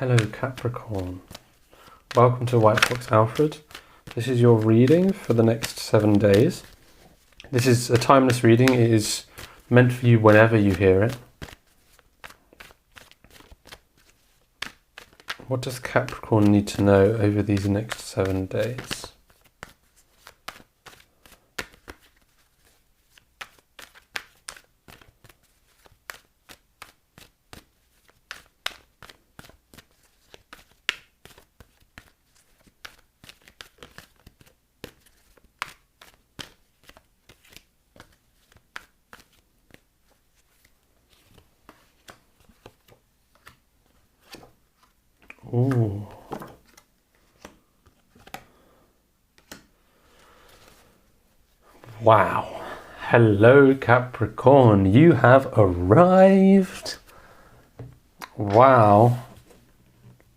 Hello Capricorn, welcome to WhiteFoxAlfred. This is your reading for the next 7 days. This is a timeless reading. It is meant for you whenever you hear it. What does Capricorn need to know over these next 7 days? Ooh. Wow. Hello Capricorn, you have arrived. Wow.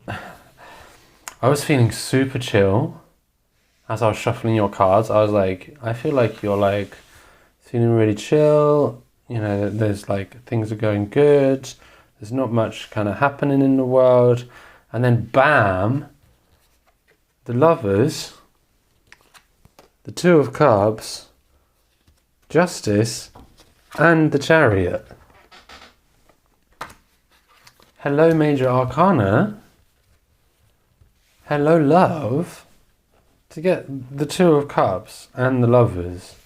I was feeling super chill as I was shuffling your cards. I was like, I feel like you're like feeling really chill. You know, there's like things are going good. There's not much kind of happening in the world. And then bam, the Lovers, the Two of Cups, Justice, and the Chariot. Hello Major Arcana. Hello love. To get the Two of Cups and the Lovers.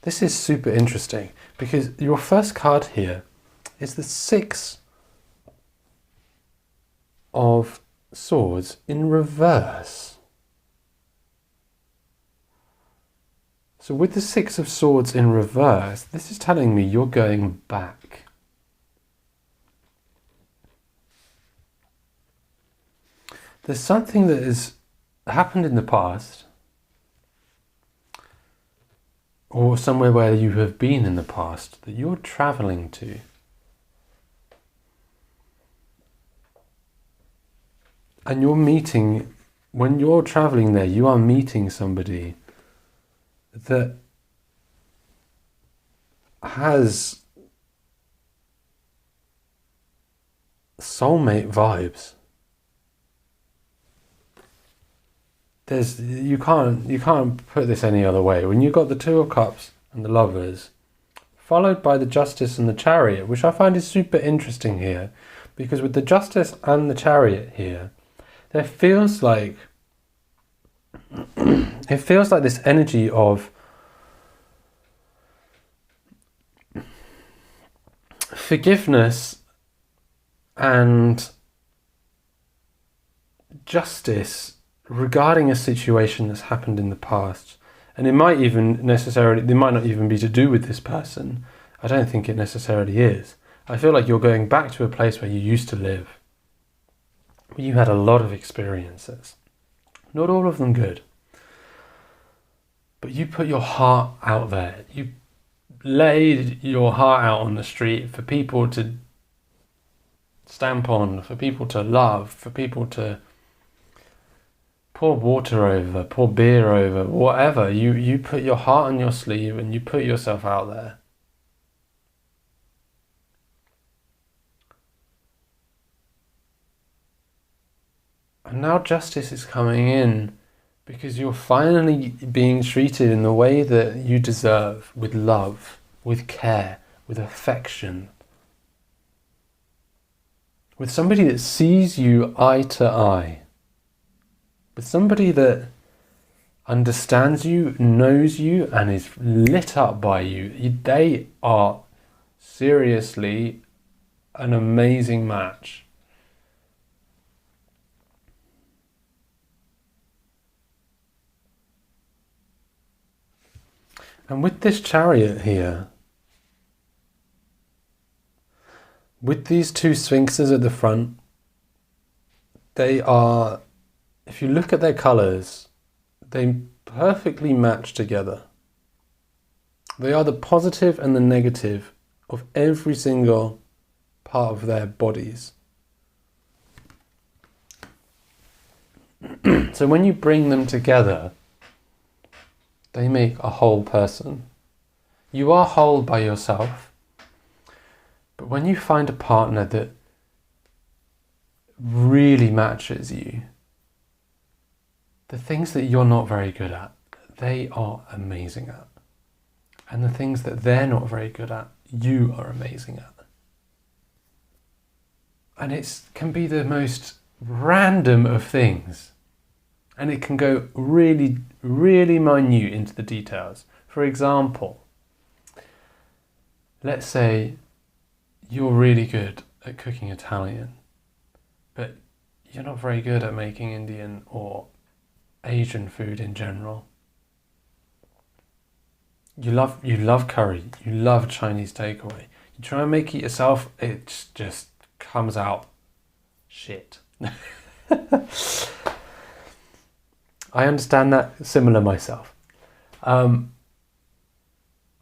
This is super interesting because your first card here is the Six of Swords in reverse. So with the Six of Swords in reverse, this is telling me you're going back. There's something that has happened in the past, or somewhere where you have been in the past, that you're traveling to. And you're meeting, when you're traveling there, you are meeting somebody that has soulmate vibes. You can't put this any other way. When you've got the Two of Cups and the Lovers, followed by the Justice and the Chariot, which I find is super interesting here, because with the Justice and the Chariot here, there feels like this energy of forgiveness and justice regarding a situation that's happened in the past. And it might not even be to do with this person. I don't think it necessarily is. I feel like you're going back to a place where you used to live. You had a lot of experiences, not all of them good, but you put your heart out there. You laid your heart out on the street for people to stamp on, for people to love, for people to pour water over, pour beer over, whatever. You put your heart on your sleeve and you put yourself out there. And now justice is coming in because you're finally being treated in the way that you deserve, with love, with care, with affection. With somebody that sees you eye to eye. With somebody that understands you, knows you, and is lit up by you. They are seriously an amazing match. And with this Chariot here, with these two Sphinxes at the front, they are, if you look at their colours, they perfectly match together. They are the positive and the negative of every single part of their bodies. So when you bring them together, they make a whole person. You are whole by yourself. when you find a partner that really matches you, the things that you're not very good at, they are amazing at. And the things that they're not very good at, you are amazing at. And it can be the most random of things. And it can go really, really minute into the details. For example, let's say you're really good at cooking Italian, but you're not very good at making Indian or Asian food in general. You love curry, you love Chinese takeaway. You try and make it yourself, it just comes out shit. I understand that, similar myself. I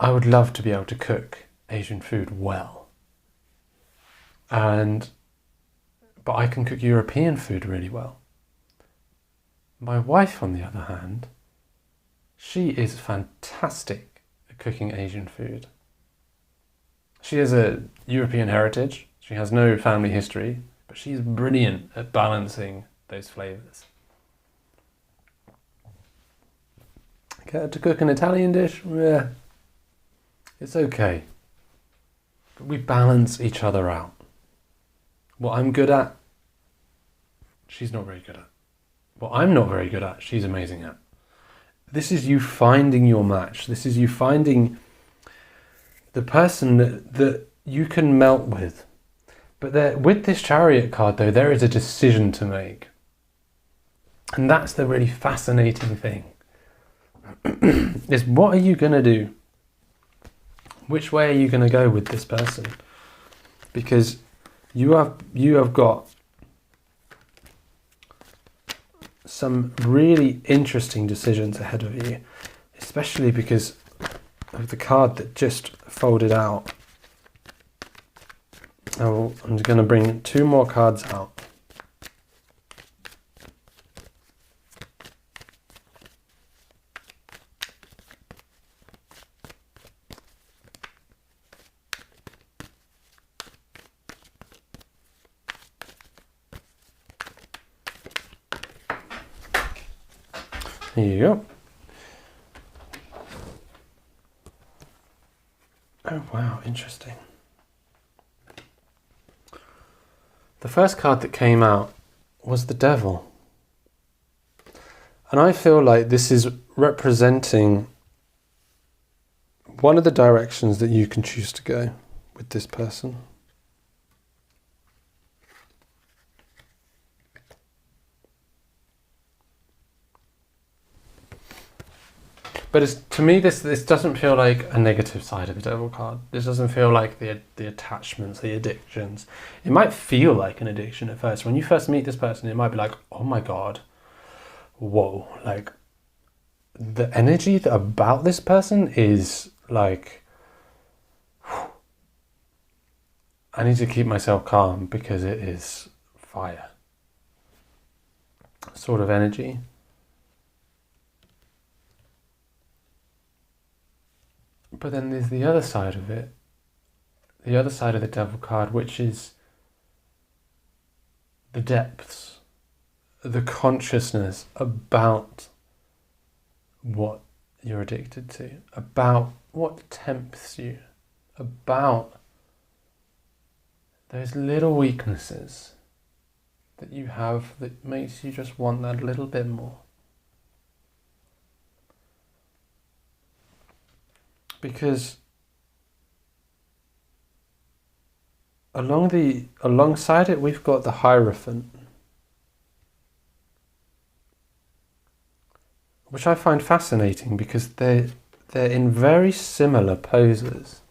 would love to be able to cook Asian food well. But I can cook European food really well. My wife, on the other hand, she is fantastic at cooking Asian food. She has a European heritage. She has no family history, but she's brilliant at balancing those flavours. Get her to cook an Italian dish? Yeah, it's okay. But we balance each other out. What I'm good at, she's not very good at. What I'm not very good at, she's amazing at. This is you finding your match. This is you finding the person that you can melt with. But with this Chariot card, though, there is a decision to make. And that's the really fascinating thing. Is what are you going to do? Which way are you going to go with this person? Because you have got some really interesting decisions ahead of you, especially because of the card that just folded out. I'm going to bring 2 more cards out. Here you go. Oh wow, interesting. The first card that came out was the Devil. And I feel like this is representing one of the directions that you can choose to go with this person. But to me, this doesn't feel like a negative side of the Devil card. This doesn't feel like the attachments, the addictions. It might feel like an addiction at first. When you first meet this person, it might be like, oh my God, whoa. Like, the energy about this person is like, whew. I need to keep myself calm because it is fire sort of energy. But then there's the other side of it, the other side of the Devil card, which is the depths, the consciousness about what you're addicted to, about what tempts you, about those little weaknesses that you have that makes you just want that little bit more. Because alongside it, we've got the Hierophant, which I find fascinating because they're in very similar poses.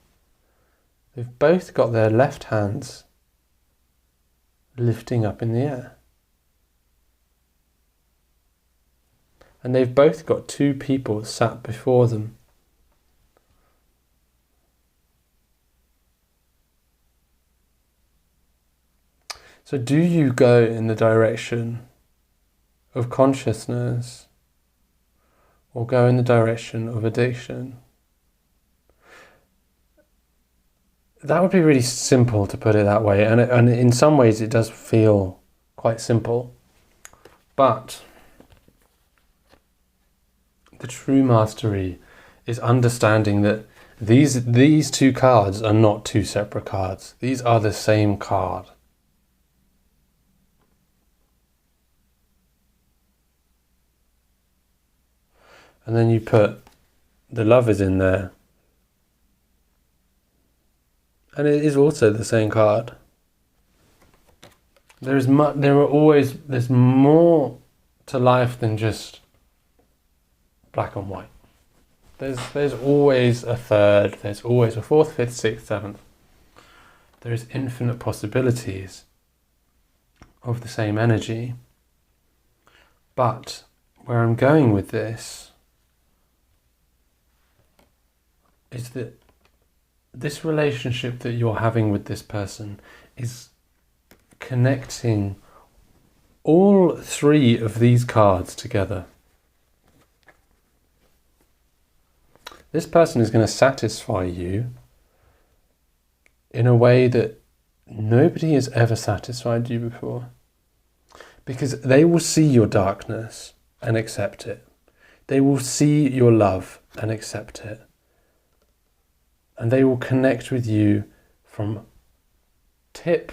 They've both got their left hands lifting up in the air. And they've both got 2 people sat before them. So do you go in the direction of consciousness or go in the direction of addiction? that would be really simple to put it that way, and in some ways it does feel quite simple, but the true mastery is understanding that these two cards are not two separate cards. These are the same card. And then you put the Lovers in there, and it is also the same card. There's more to life than just black and white. There's always a third, there's always a fourth, fifth, sixth, seventh. There's infinite possibilities of the same energy. But where I'm going with this is that this relationship that you're having with this person is connecting all three of these cards together. This person is going to satisfy you in a way that nobody has ever satisfied you before. Because they will see your darkness and accept it. They will see your love and accept it. And they will connect with you from tip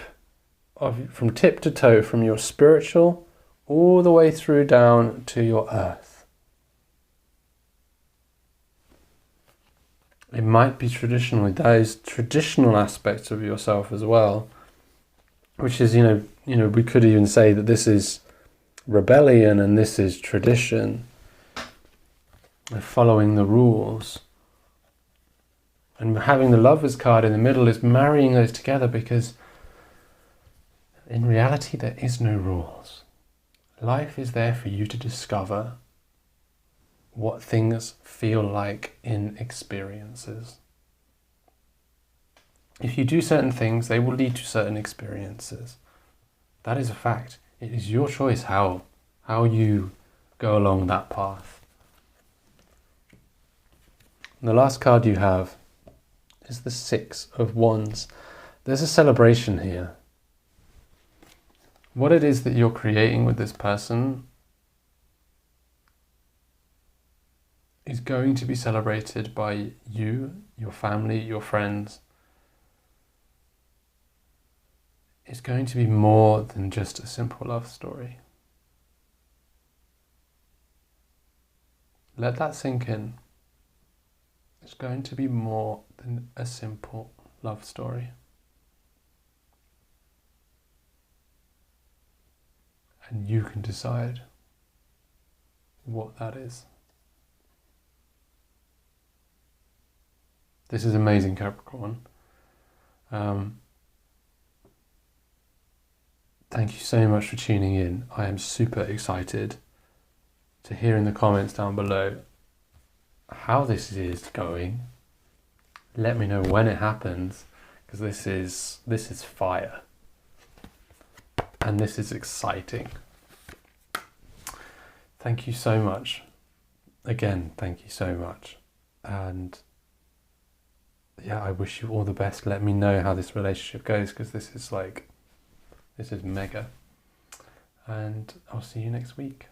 to toe, from your spiritual all the way through down to your earth. It might be traditionally those traditional aspects of yourself as well, which is, we could even say that this is rebellion and this is tradition, following the rules. And having the Lovers card in the middle is marrying those together, because in reality there is no rules. Life is there for you to discover what things feel like in experiences. If you do certain things, they will lead to certain experiences. That is a fact. It is your choice how you go along that path. And the last card you have is the Six of Wands. There's a celebration here. What it is that you're creating with this person is going to be celebrated by you, your family, your friends. It's going to be more than just a simple love story. Let that sink in. It's going to be more than a simple love story. And you can decide what that is. This is amazing, Capricorn. Thank you so much for tuning in. I am super excited to hear in the comments down below how this is going. Let me know when it happens, because this is fire. And this is exciting. Thank you so much. Again, thank you so much. And yeah, I wish you all the best. Let me know how this relationship goes, because this is mega. And I'll see you next week.